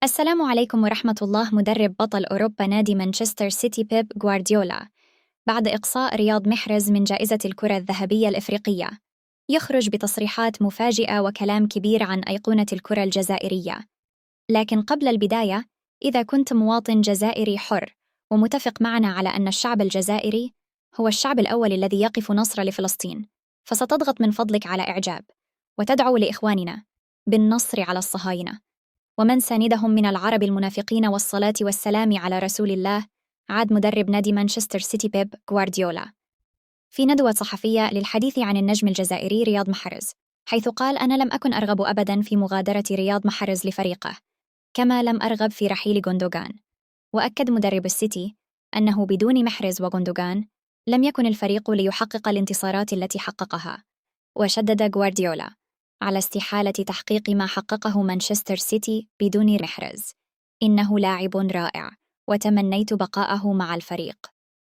السلام عليكم ورحمة الله. مدرب بطل أوروبا نادي مانشستر سيتي بيب غوارديولا بعد إقصاء رياض محرز من جائزة الكرة الذهبية الإفريقية يخرج بتصريحات مفاجئة وكلام كبير عن أيقونة الكرة الجزائرية. لكن قبل البداية، إذا كنت مواطن جزائري حر ومتفق معنا على أن الشعب الجزائري هو الشعب الأول الذي يقف نصرة لفلسطين، فستضغط من فضلك على إعجاب وتدعو لإخواننا بالنصر على الصهاينة ومن ساندهم من العرب المنافقين والصلاة والسلام على رسول الله. عاد مدرب نادي مانشستر سيتي بيب غوارديولا في ندوة صحفية للحديث عن النجم الجزائري رياض محرز، حيث قال: أنا لم أكن أرغب أبداً في مغادرة رياض محرز لفريقه، كما لم أرغب في رحيل غوندوغان. وأكد مدرب السيتي أنه بدون محرز وغوندوغان لم يكن الفريق ليحقق الانتصارات التي حققها. وشدد غوارديولا على استحالة تحقيق ما حققه مانشستر سيتي بدون محرز. إنه لاعب رائع وتمنيت بقاءه مع الفريق.